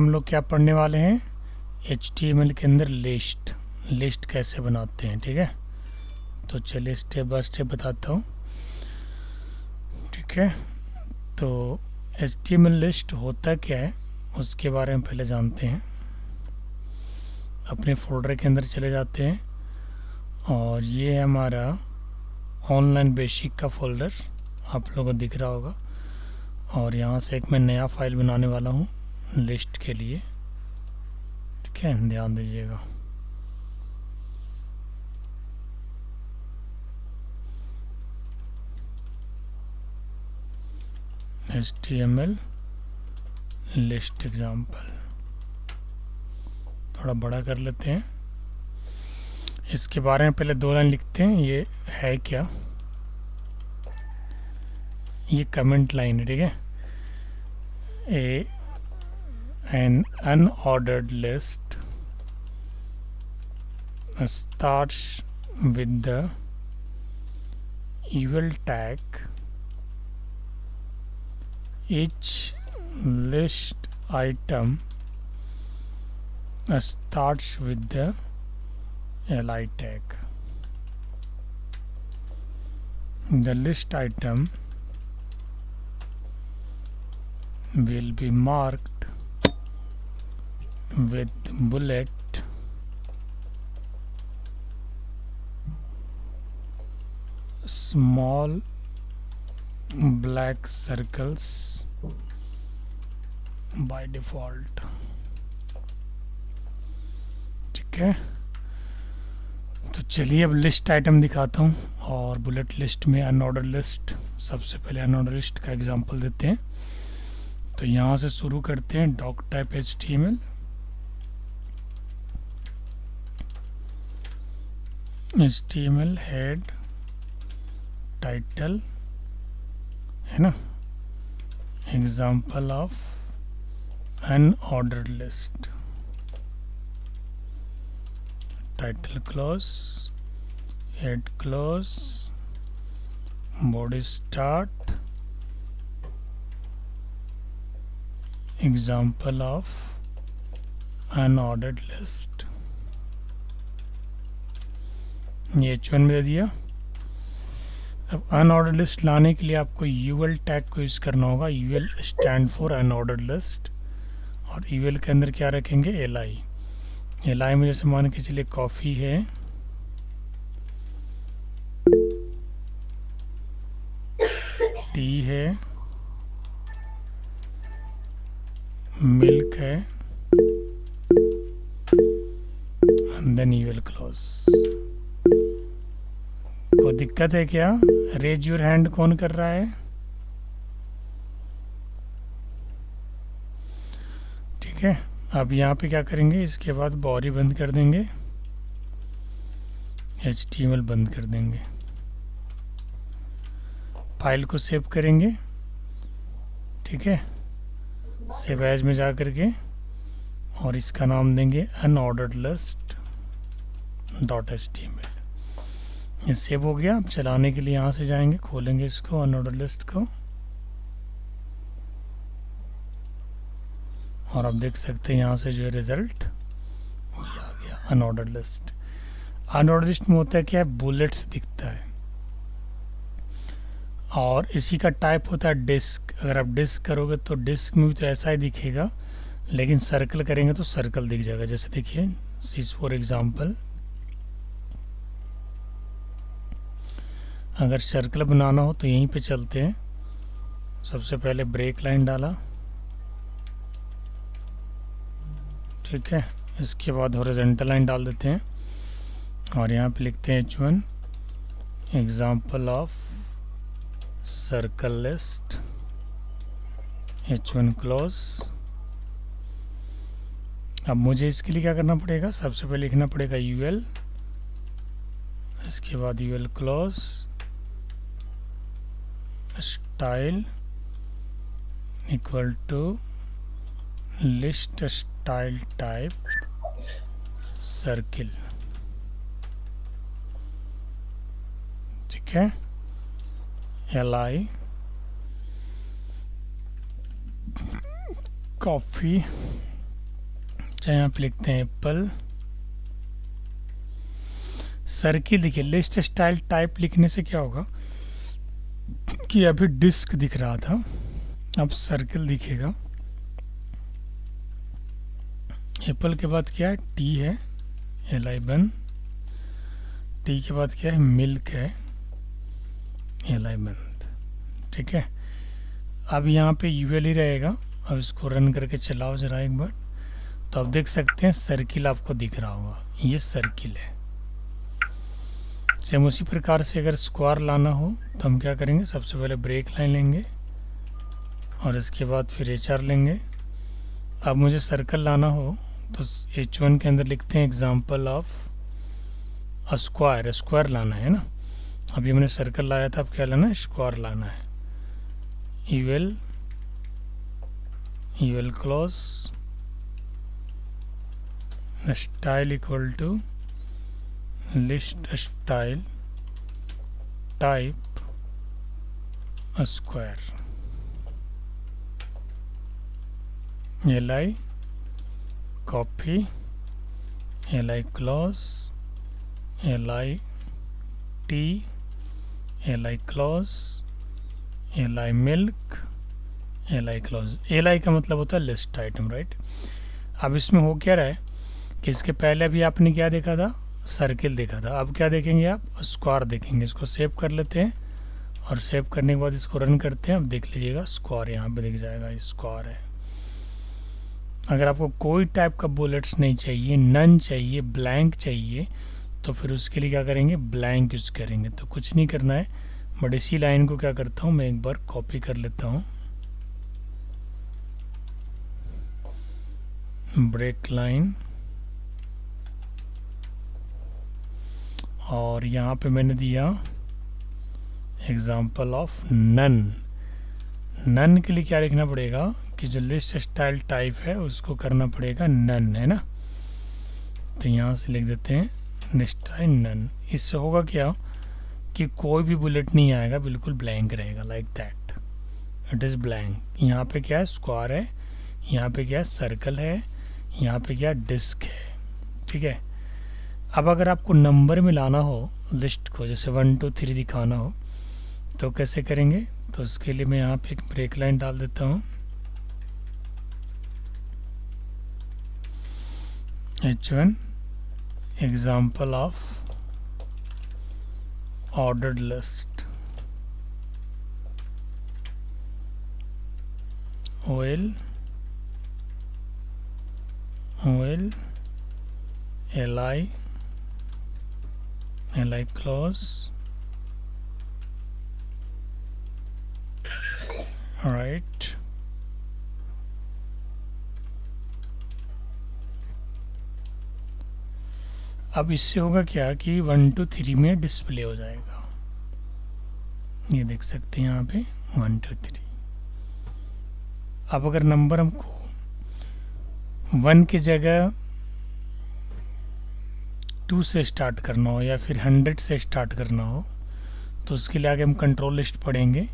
हम लोग क्या पढ़ने वाले हैं, HTML के अंदर लिस्ट कैसे बनाते हैं। ठीक है, तो चलिए स्टेप बाय स्टेप बताता हूँ। ठीक है, तो HTML लिस्ट होता क्या है उसके बारे में पहले जानते हैं। अपने फोल्डर के अंदर चले जाते हैं और ये है हमारा ऑनलाइन बेसिक का फोल्डर, आप लोगों को दिख रहा होगा। और यहाँ से एक मैं नया फाइल बनाने वाला हूँ लिस्ट के लिए। ठीक है, ध्यान दीजिएगा। HTML लिस्ट एग्जाम्पल, थोड़ा बड़ा कर लेते हैं। इसके बारे में पहले 2 लाइन लिखते हैं, ये है क्या, ये कमेंट लाइन है। ठीक है, an unordered list starts with the eval tag. Each list item starts with the li tag. The list item will be marked with bullet small black circles by default. ठीक है, तो चलिए अब list item दिखाता हूँ। और bullet list में unordered list, सबसे पहले अनऑर्डर लिस्ट का एग्जांपल देते हैं। तो यहाँ से शुरू करते हैं, doctype HTML, HTML head title है ना, example of unordered list, title close, head close, body start, example of unordered list. ये H1 में दे दिया। अब अनऑर्डर्ड लिस्ट लाने के लिए आपको UL टैग को यूज़ करना होगा। UL stand for unordered list, और UL के अंदर क्या रखेंगे, LI में जैसे मान के चलिए कॉफ़ी है, टी है, मिल्क है, एंड देन UL क्लोज। को दिक्कत है क्या, रेज योर हैंड कौन कर रहा है। ठीक है, अब यहाँ पे क्या करेंगे, इसके बाद बॉडी बंद कर देंगे, HTML बंद कर देंगे, फाइल को सेव करेंगे। ठीक है, सेव एज में जा करके और इसका नाम देंगे अनऑर्डर्ड लिस्ट .html। ये सेव हो गया। अब चलाने के लिए यहाँ से जाएंगे, खोलेंगे इसको अनऑर्डर्ड लिस्ट को, और आप देख सकते हैं यहाँ से जो है रिजल्ट ये आ गया, अनऑर्डर्ड लिस्ट। अनऑर्डर्ड लिस्ट में होता है क्या है, बुलेट्स दिखता है, और इसी का टाइप होता है डिस्क। अगर आप डिस्क करोगे तो डिस्क में भी तो ऐसा ही दिखेगा, लेकिन सर्कल करेंगे तो सर्कल दिख जाएगा। जैसे देखिए दिस फॉर एग्जांपल, अगर सर्कल बनाना हो तो यहीं पे चलते हैं। सबसे पहले ब्रेक लाइन डाला, ठीक है, इसके बाद हॉरिजॉन्टल लाइन डाल देते हैं, और यहाँ पे लिखते हैं H1 example of circle list, H1 close. अब मुझे इसके लिए क्या करना पड़ेगा, सबसे पहले लिखना पड़ेगा UL, इसके बाद UL close, style equal to list style type circle. ठीक है, LI कॉफ़ी चाहे यहाँ पे लिखते हैं एप्पल। सर्किल देखिए, लिस्ट स्टाइल टाइप लिखने से क्या होगा कि अभी डिस्क दिख रहा था, अब सर्किल दिखेगा। एप्पल के बाद क्या है, टी है, L-I-1। टी के बाद क्या है, मिल्क है, L-I-1। ठीक है, अब यहाँ पे यूएल ही रहेगा। अब इसको रन करके चलाओ जरा एक बार, तो आप देख सकते हैं सर्किल आपको दिख रहा होगा, ये सर्किल है। सेम उसी प्रकार से अगर स्क्वायर लाना हो तो हम क्या करेंगे, सबसे पहले ब्रेक लाइन लेंगे और इसके बाद फिर HR लेंगे। अब मुझे सर्कल लाना हो तो H1 के अंदर लिखते हैं example of a square, square लाना है ना। अभी मैंने सर्कल लाया था, अब क्या लाना है, स्क्वायर लाना है। UL close style equal to list style type square, Li coffee, Li close, Li tea, Li close, Li milk, Li close. Li का मतलब होता है लिस्ट आइटम, राइट। अब इसमें हो क्या रहा है कि इसके पहले अभी आपने क्या देखा था, सर्किल देखा था। अब क्या देखेंगे आप, स्क्वायर देखेंगे। इसको सेव कर लेते हैं और सेव करने के बाद इसको रन करते हैं। अब देख लीजिएगा स्क्वायर यहाँ पे दिख जाएगा, स्क्वायर है। अगर आपको कोई टाइप का बुलेट्स नहीं चाहिए, नन चाहिए, ब्लैंक चाहिए, तो फिर उसके लिए क्या करेंगे, ब्लैंक यूज़ करेंगे। तो कुछ नहीं करना है, बट इसी लाइन को क्या करता हूँ मैं, एक बार कॉपी कर लेता हूँ, ब्रेक लाइन, और यहाँ पे मैंने दिया एग्जाम्पल ऑफ नन। नन के लिए क्या लिखना पड़ेगा कि जो लिस्ट स्टाइल टाइप है उसको करना पड़ेगा नन, है ना। तो यहाँ से लिख देते हैं लिस्ट स्टाइल नन। इससे होगा क्या कि कोई भी बुलेट नहीं आएगा, बिल्कुल ब्लैंक रहेगा, like that, it is blank. यहाँ पे क्या है, स्क्वायर है, यहाँ पे क्या है, सर्कल है, यहाँ पे क्या, डिस्क है। ठीक है, अब अगर आपको नंबर में लाना हो लिस्ट को, जैसे 1 2 3 दिखाना हो, तो कैसे करेंगे, तो उसके लिए मैं यहाँ पे एक ब्रेक लाइन डाल देता हूँ, H1 example of ordered list, OL Li close, right, अब इससे होगा क्या कि 1 2 3 में डिस्प्ले हो जाएगा, ये देख सकते हैं यहाँ पे 1 2 3। अब अगर नंबर हमको 1 की जगह 2 से स्टार्ट करना हो या फिर 100 से स्टार्ट करना हो, तो उसके लिए आगे हम कंट्रोल लिस्ट पढ़ेंगे।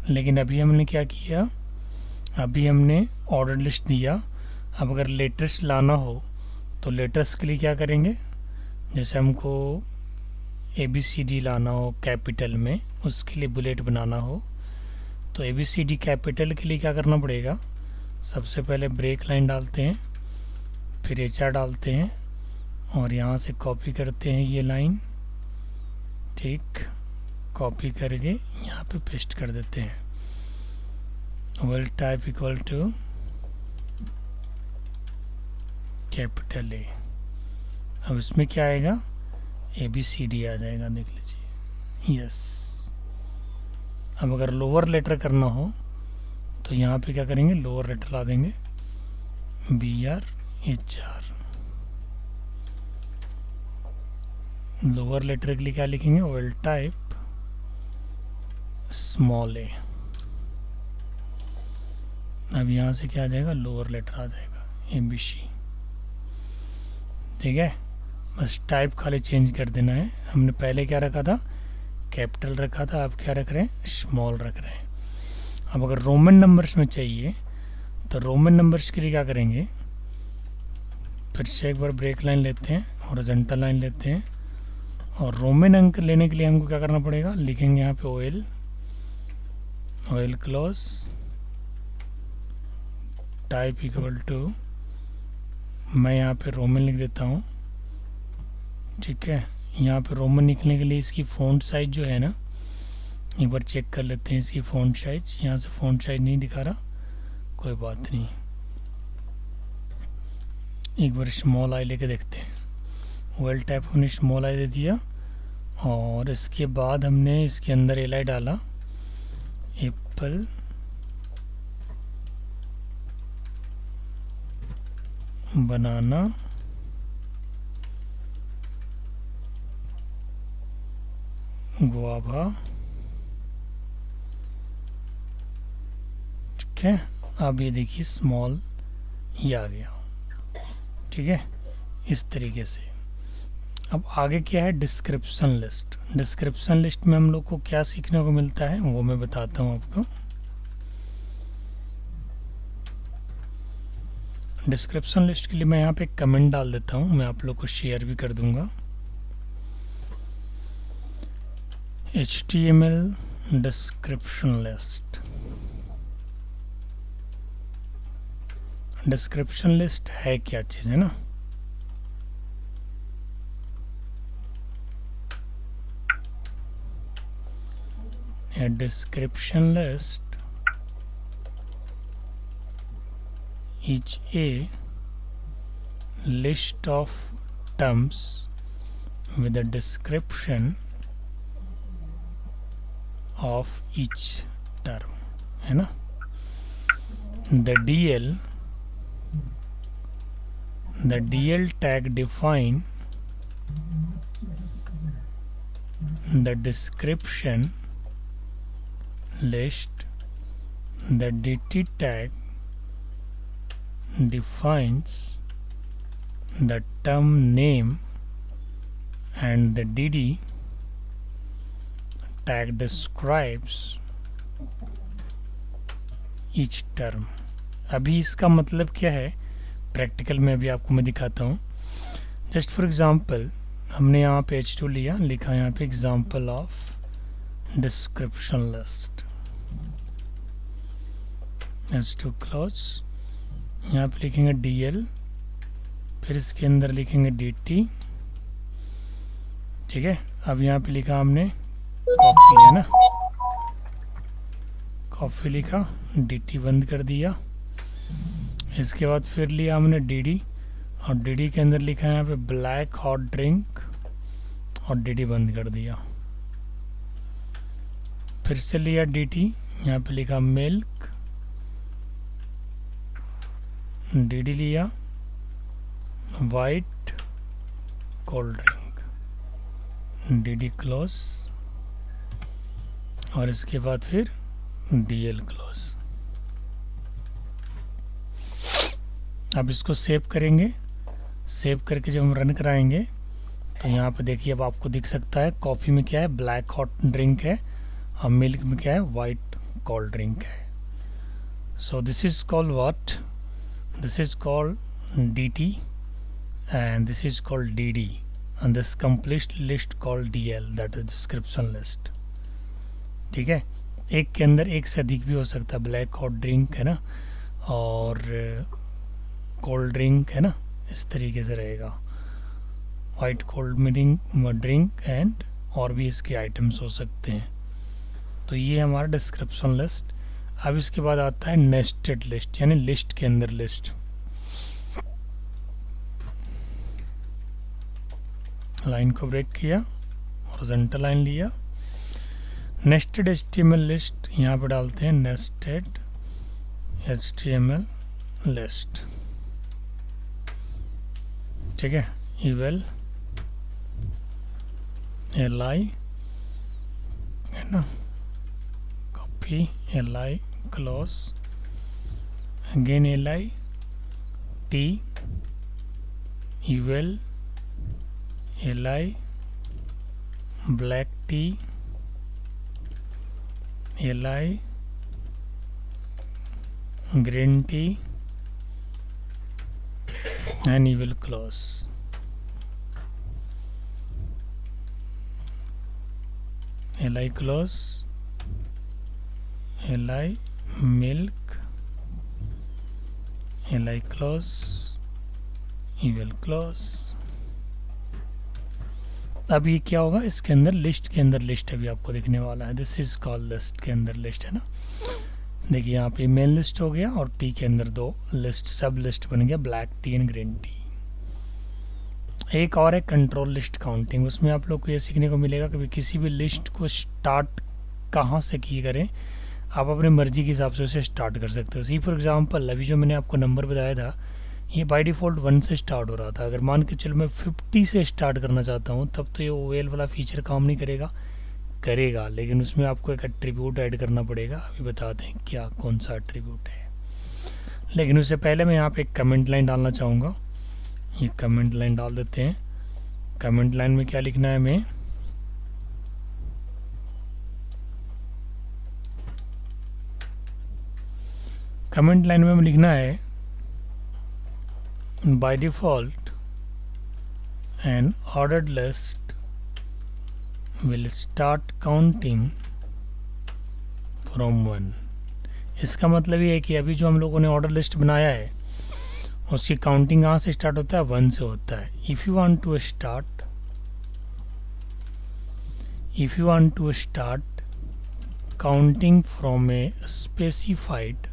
लेकिन अभी हमने क्या किया, अभी हमने ऑर्डर लिस्ट दिया। अब अगर लेटेस्ट लाना हो तो लेटेस्ट के लिए क्या करेंगे, जैसे हमको ABCD लाना हो कैपिटल में, उसके लिए बुलेट बनाना हो, तो ABCD कैपिटल के लिए क्या करना पड़ेगा, सबसे पहले ब्रेक लाइन डालते हैं, फिर HR डालते हैं और यहाँ से कॉपी करते हैं ये लाइन, ठीक, कॉपी करके यहाँ पे पेस्ट कर देते हैं, well type equal to capital A। अब इसमें क्या आएगा, ABCD आ जाएगा, देख लीजिए, यस। अब अगर लोअर लेटर करना हो तो यहाँ पे क्या करेंगे, लोअर लेटर ला देंगे, BR HR। लोअर लेटर के लिए क्या लिखेंगे, वेल टाइप स्मॉल a। अब यहाँ से क्या आ जाएगा, लोअर लेटर आ जाएगा, ABC। ठीक है, बस टाइप खाली चेंज कर देना है। हमने पहले क्या रखा था, कैपिटल रखा था, अब क्या रख रहे हैं, स्मॉल रख रहे हैं। अब अगर रोमन नंबर्स में चाहिए तो रोमन नंबर्स के लिए क्या करेंगे, फिर से एक बार ब्रेक लाइन लेते हैं, हॉरिजॉन्टल लाइन लेते हैं, और रोमन अंक लेने के लिए हमको क्या करना पड़ेगा, लिखेंगे यहाँ पे oil close type equal to, मैं यहाँ पे रोमन लिख देता हूँ, ठीक है। यहाँ पे रोमन लिखने के लिए इसकी फ़ॉन्ट साइज जो है ना, एक बार चेक कर लेते हैं इसकी फ़ॉन्ट साइज। यहाँ से फ़ॉन्ट साइज नहीं दिखा रहा, कोई बात नहीं, एक बार स्मॉल आई लेके देखते हैं। ऑयल टाइप हमने स्मॉल आई दे दिया, और इसके बाद हमने इसके अंदर एल आई डाला, एप्पल बनाना गुआवा, ठीक है। अब ये देखिए स्मॉल ये आ गया, ठीक है, इस तरीके से। अब आगे क्या है, डिस्क्रिप्शन लिस्ट। डिस्क्रिप्शन लिस्ट में हम लोग को क्या सीखने को मिलता है वो मैं बताता हूँ आपको। डिस्क्रिप्शन लिस्ट के लिए मैं यहाँ पे कमेंट डाल देता हूँ, मैं आप लोग को शेयर भी कर दूंगा। HTML description list. Description list है क्या चीज़, है ना। A description list is a list of terms with a description of each term, है ना। The DL tag define the description list. The DT tag defines the term name, and the DD tag describes each term. अभी इसका मतलब क्या है practical में अभी आपको मैं दिखाता हूँ। जस्ट फॉर एग्जांपल हमने यहाँ पे H2 लिया, लिखा यहाँ पे example of description list, H2 close, यहाँ पे लिखेंगे DL, फिर इसके अंदर लिखेंगे DT, ठीक है। अब यहाँ पे लिखा हमने कॉफ़ी, है ना, कॉफ़ी लिखा, DT बंद कर दिया। इसके बाद फिर लिया हमने DD, और DD के अंदर लिखा है यहाँ पे ब्लैक हॉट ड्रिंक, और DD बंद कर दिया। फिर से लिया DT, यहाँ पे लिखा मिल्क, DD लिया white cold drink, DD close, और इसके बाद फिर DL क्लोज। अब इसको सेव करेंगे, सेव करके जब हम रन कराएंगे तो यहाँ पे देखिए अब आपको दिख सकता है कॉफ़ी में क्या है, ब्लैक हॉट ड्रिंक है, और मिल्क में क्या है, वाइट कोल्ड ड्रिंक है। So this is called what, this is called DT and this is called DD, and this complete list called DL, that is description list, ठीक है। एक के अंदर एक से अधिक भी हो सकता है, ब्लैक हॉट ड्रिंक है ना, और कोल्ड ड्रिंक है ना, इस तरीके से रहेगा, वाइट कोल्ड ड्रिंक एंड और भी इसके आइटम्स हो सकते हैं। तो ये हमारा डिस्क्रिप्शन लिस्ट। अब इसके बाद आता है नेस्टेड लिस्ट, यानी लिस्ट के अंदर लिस्ट। लाइन को ब्रेक किया, हॉरिजॉन्टल लाइन लिया, नेस्टेड HTML लिस्ट यहाँ पे डालते हैं, नेस्टेड HTML लिस्ट, ठीक है। इवेल li है ना, copy li close, again li t, eval li black T, li green tea, and you will close. Li close, li milk, li close, you will close. अब ये क्या होगा, इसके अंदर लिस्ट के अंदर लिस्ट अभी आपको दिखने वाला है. दिस इज कॉल्ड लिस्ट के अंदर लिस्ट है ना. देखिए यहाँ पे मेन लिस्ट हो गया और टी के अंदर दो लिस्ट सब लिस्ट बन गया, black T and green tea. एक और है कंट्रोल लिस्ट काउंटिंग. उसमें आप लोग को ये सीखने को मिलेगा कि किसी भी लिस्ट को स्टार्ट कहाँ से की करें. आप अपने मर्जी के हिसाब से उसे स्टार्ट कर सकते हो. सी फॉर एग्जांपल अभी जो मैंने आपको नंबर बताया था ये बाय डिफ़ॉल्ट 1 से स्टार्ट हो रहा था. अगर मान के चलो मैं 50 से स्टार्ट करना चाहता हूँ तब तो ये ओएल वाला फीचर काम नहीं करेगा, लेकिन उसमें आपको एक एट्रीब्यूट ऐड करना पड़ेगा. अभी बताते हैं क्या कौन सा एट्रीब्यूट है. लेकिन उससे पहले मैं यहाँ पे एक कमेंट लाइन डालना चाहूँगा. ये कमेंट लाइन डाल देते हैं. कमेंट लाइन में क्या लिखना है हमें, कमेंट लाइन में लिखना है by default an ordered list will start counting from 1. इसका मतलब ये है कि अभी जो हम लोगों ने ऑर्डर लिस्ट बनाया है उसकी काउंटिंग कहाँ से स्टार्ट होता है, 1 से होता है. If you want to start counting from a specified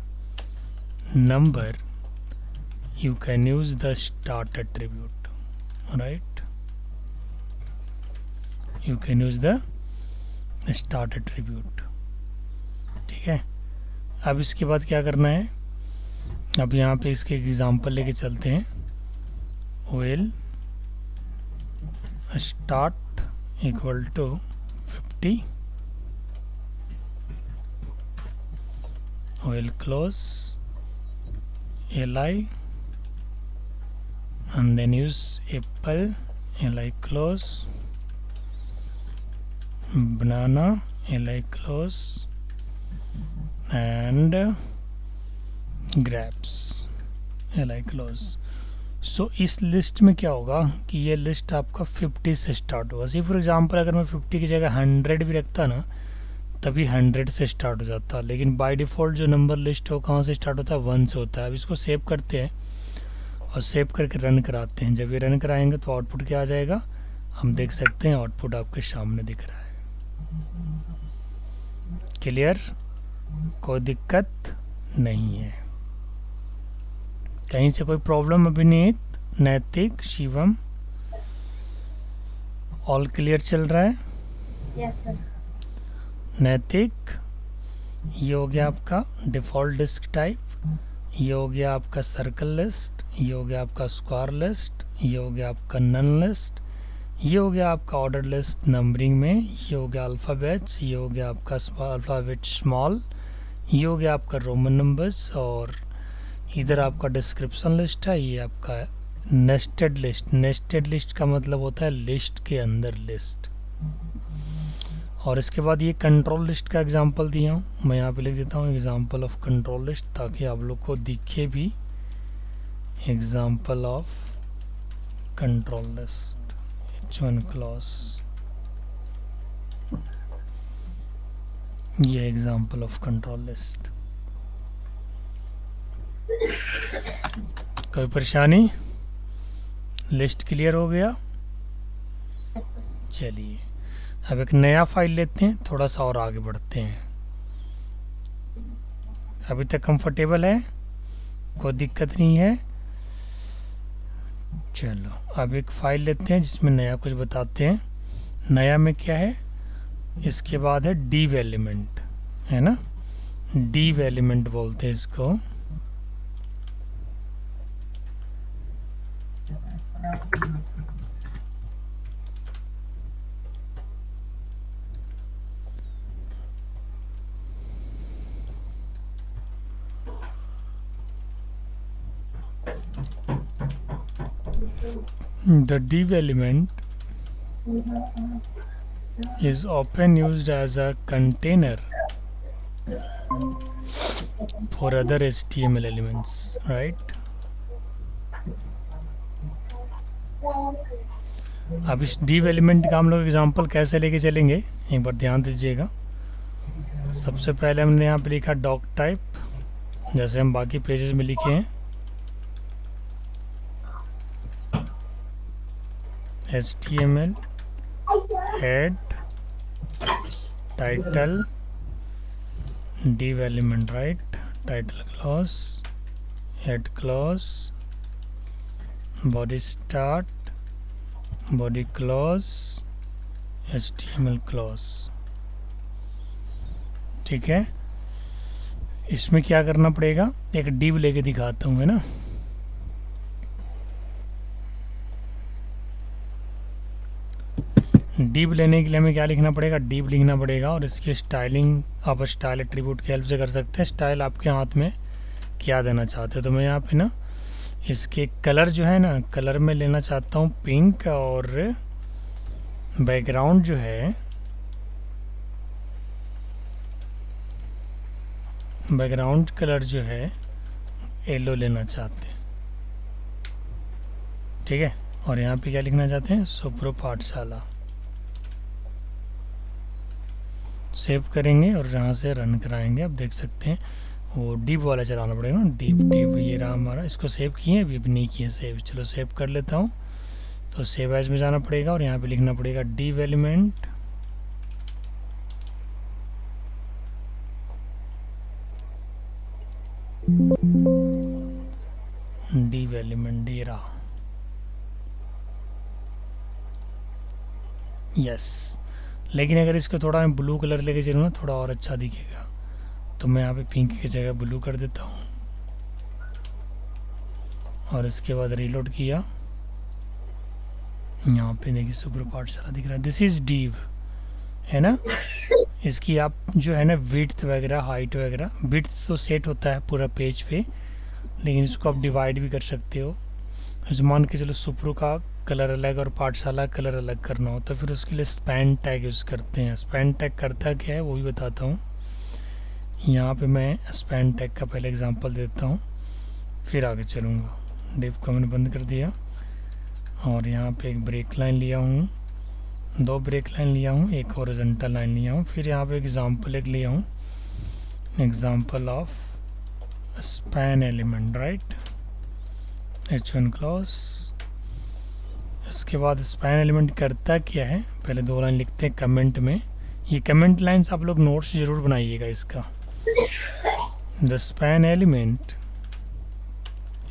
number you can use the start attribute, right? You can use the start attribute. ठीक है. अब इसके बाद क्या करना है, अब यहाँ पे इसके एग्जांपल लेके चलते हैं. will start equal to 50, will close li and then use apple, li close, banana, li close and grapes, li close. सो इस लिस्ट में क्या होगा कि ये लिस्ट आपका 50 से स्टार्ट होगा. सी फॉर एग्जांपल अगर मैं 50 की जगह 100 भी रखता ना तभी 100 से स्टार्ट हो जाता. लेकिन बाय डिफ़ॉल्ट जो नंबर लिस्ट हो कहाँ से स्टार्ट होता है, 1 से होता है. अब इसको सेव करते हैं और सेव करके रन कराते हैं. जब ये रन कराएंगे तो आउटपुट क्या आ जाएगा, हम देख सकते हैं आउटपुट आपके सामने दिख रहा है. क्लियर, कोई दिक्कत नहीं है, कहीं से कोई प्रॉब्लम. अभिनीत, नैतिक, शिवम, ऑल क्लियर चल रहा है. Yes sir. नैतिक, ये हो गया आपका डिफ़ॉल्ट डिस्क टाइप, ये हो गया आपका सर्कल लिस्ट, ये हो गया आपका स्क्वायर लिस्ट, ये हो गया आपका नन लिस्ट, ये हो गया आपका ऑर्डर लिस्ट नंबरिंग में, ये हो गया अल्फ़ाबेट्स, ये हो गया आपका अल्फ़ाबेट स्मॉल, ये हो गया आपका रोमन नंबर्स और इधर आपका डिस्क्रिप्शन लिस्ट है. ये आपका नेस्टेड लिस्ट. नेस्टेड लिस्ट का मतलब होता है लिस्ट के अंदर लिस्ट. और इसके बाद ये कंट्रोल लिस्ट का एग्जांपल दिया हूँ, मैं यहाँ पे लिख देता हूँ एग्जांपल ऑफ कंट्रोल लिस्ट ताकि आप लोग को दिखे भी. Example of control list, H1 clause, ये एग्जांपल ऑफ कंट्रोल लिस्ट. कोई परेशानी, लिस्ट क्लियर हो गया. चलिए अब एक नया फाइल लेते हैं, थोड़ा सा और आगे बढ़ते हैं. अभी तक कंफर्टेबल है, कोई दिक्कत नहीं है. चलो अब एक फाइल लेते हैं जिसमें नया कुछ बताते हैं. नया में क्या है, इसके बाद है div एलिमेंट, है ना. div एलिमेंट बोलते हैं इसको. The div element is often used as a container for other HTML elements, right? अब इस div एलिमेंट का हम लोग एग्जांपल कैसे लेके चलेंगे एक बार ध्यान दीजिएगा। सबसे पहले हमने यहाँ पे लिखा डॉक टाइप, जैसे हम बाकी पेजेस में लिखे हैं, HTML head title div element, right, title clause, head clause, body start, body clause, HTML clause. ठीक है, इसमें क्या करना पड़ेगा, एक div लेके दिखाता हूँ, है ना। div लेने के लिए हमें क्या लिखना पड़ेगा, div लिखना पड़ेगा, और इसकी स्टाइलिंग आप स्टाइल एट्रीब्यूट की हेल्प से कर सकते हैं। स्टाइल आपके हाथ में क्या देना चाहते हो, तो मैं यहाँ पे ना इसके कलर जो है ना, कलर में लेना चाहता हूँ पिंक, और बैकग्राउंड जो है, बैकग्राउंड कलर जो है येलो लेना चाहते हैं। ठीक है, और यहाँ पे क्या लिखना चाहते हैं, सुप्रो पाठशाला। सेव करेंगे और यहाँ से रन कराएंगे। अब देख सकते हैं वो डिव वाला चलाना पड़ेगा ना, डिव ये रहा हमारा। इसको सेव किए, अभी नहीं किए सेव, चलो सेव कर लेता हूँ। तो सेव एज में जाना पड़ेगा और यहाँ पे लिखना पड़ेगा डिव एलिमेंट, डिव एलिमेंट ये रहा, यस। लेकिन अगर इसको थोड़ा मैं ब्लू कलर लेके चलूँ ना, थोड़ा और अच्छा दिखेगा, तो मैं यहाँ पे पिंक की जगह ब्लू कर देता हूँ। और इसके बाद रीलोड किया, यहाँ पे देखिए सुपर पाठशाला दिख रहा है। दिस इज़ डिव, है ना। इसकी आप जो है ना विड्थ वगैरह, हाइट वगैरह, विड्थ तो सेट होता है पूरा पेज पे, लेकिन इसको आप डिवाइड भी कर सकते हो। जैसे मान के चलो सुप्रो का कलर अलग और पाठशाला कलर अलग करना हो, तो फिर उसके लिए स्पैन टैग यूज़ करते हैं। स्पैन टैग करता क्या है वो भी बताता हूँ। यहाँ पे मैं स्पैन टैग का पहले एग्जांपल देता हूँ, फिर आगे चलूँगा। डिव को मैंने बंद कर दिया और यहाँ पे एक ब्रेक लाइन लिया हूँ, 2 ब्रेक लाइन लिया हूँ, एक हॉरिजॉन्टल लाइन लिया हूँ। फिर यहाँ पे एग्जांपल एक लिया हूँ, example of span element, right, H1 clause. इसके बाद स्पैन एलिमेंट करता क्या है, पहले 2 लाइन लिखते हैं कमेंट में। ये कमेंट लाइन्स आप लोग नोट्स ज़रूर बनाइएगा इसका। The span element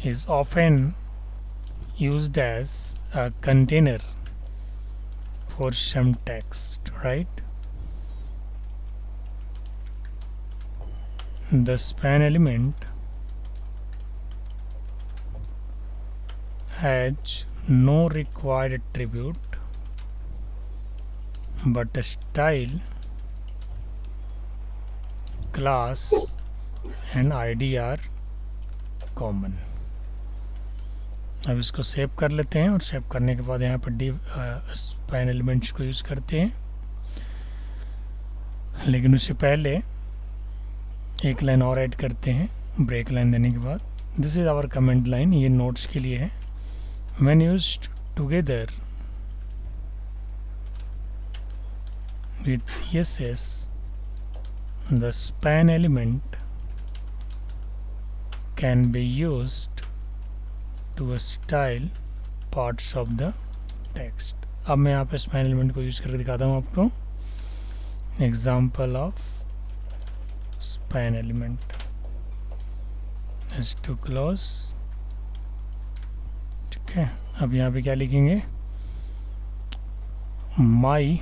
is often used as a container for some text, right? The span element has no required attribute, but a style, class and ID are common. अब इसको save कर लेते हैं और सेव करने के बाद यहाँ पर डिव स्पैन एलिमेंट्स को यूज़ करते हैं। लेकिन उससे पहले एक लाइन और ऐड करते हैं ब्रेक लाइन देने के बाद। This is our comment line, ये नोट्स के लिए है। When used together with CSS the span element can be used to style parts of the text। अब मैं यहाँ पे स्पैन एलिमेंट को यूज़ करके दिखाता हूँ आपको। Example of span element, H2 clause. ठीक है, अब यहाँ पे क्या लिखेंगे, माई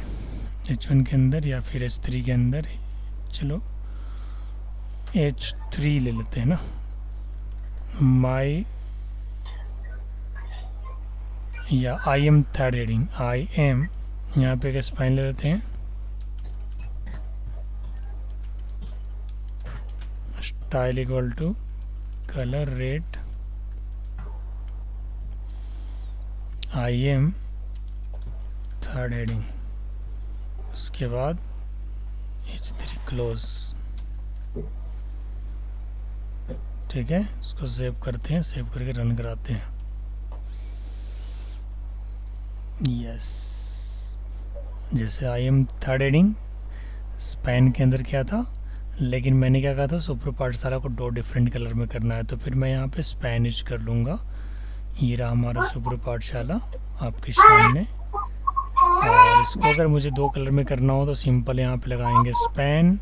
H1 के अंदर या फिर H3 के अंदर, चलो H3 ले लेते हैं ना, माई या I am third heading, I am, यहाँ पे एक स्पाइन ले लेते हैं, style equal to color red, I am third heading, उसके बाद H3 क्लोज। ठीक है, इसको सेव करते हैं, सेव करके रन कराते हैं। यस, जैसे आई एम थर्ड हेडिंग स्पैन के अंदर क्या था, लेकिन मैंने क्या कहा था सुपर पाठशाला को दो डिफरेंट कलर में करना है, तो फिर मैं यहाँ पे स्पैन यूज कर लूँगा। ये रहा हमारा सुपर पाठशाला आपके सामने। और इसको अगर मुझे दो कलर में करना हो तो सिंपल यहाँ पे लगाएंगे स्पैन,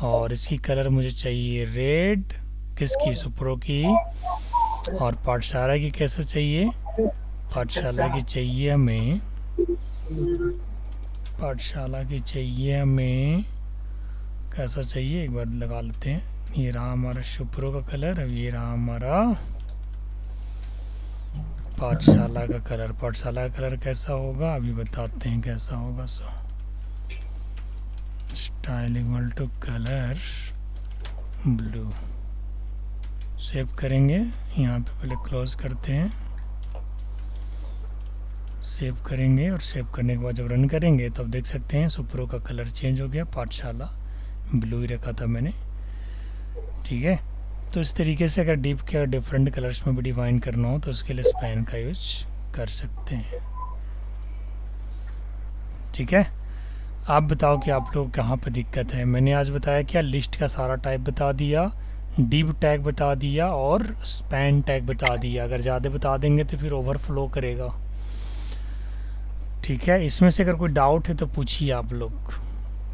और इसकी कलर मुझे चाहिए रेड, किसकी, सुपरो की। और पाठशाला की कैसे चाहिए, पाठशाला की चाहिए हमें, पाठशाला की चाहिए हमें कैसा चाहिए एक बार लगा लेते हैं। ये रहा हमारा सुपरो का कलर, अब ये रहा हमारा पाठशाला का कलर। पाठशाला का कलर कैसा होगा अभी बताते हैं कैसा होगा। So style equal to colour blue, save करेंगे। यहाँ पे पहले क्लोज करते हैं, सेव करेंगे, और सेव करने के बाद जब रन करेंगे तो अब देख सकते हैं सुपरो का कलर चेंज हो गया, पाठशाला ब्लू ही रखा था मैंने। ठीक है, तो इस तरीके से अगर डीप के डिफरेंट कलर्स में भी डिफाइन करना हो तो उसके लिए स्पैन का यूज कर सकते हैं। ठीक है, आप बताओ कि आप लोग कहाँ पर दिक्कत है। मैंने आज बताया क्या, लिस्ट का सारा टाइप बता दिया, डिव टैग बता दिया और स्पैन टैग बता दिया। अगर ज़्यादा बता देंगे तो फिर ओवरफ्लो करेगा। ठीक है, इसमें से अगर कोई डाउट है तो पूछिए आप लोग,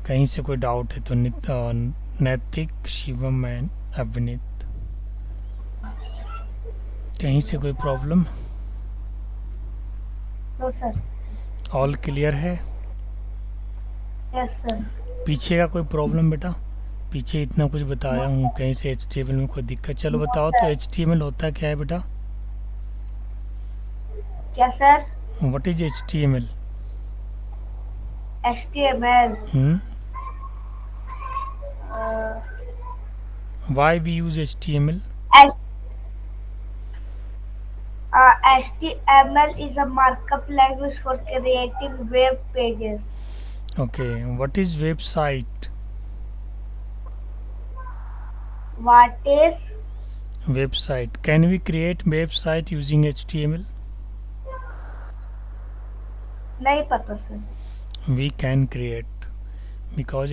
कहीं से कोई डाउट है तो नैतिक, शिवम एंड अविनीत, कहीं से कोई problem? No sir. All clear है? Yes sir. पीछे का कोई प्रॉब्लम बेटा? पीछे इतना कुछ बताया हूँ, कहीं से HTML में कोई दिक्कत? चलो बताओ तो HTML होता क्या है बेटा? क्या sir? What is HTML? HTML why we use HTML? HTML is a markup language for creating web pages. Okay, what is website? What is? Website. Can we create website using HTML? नहीं पता sir. We can create, because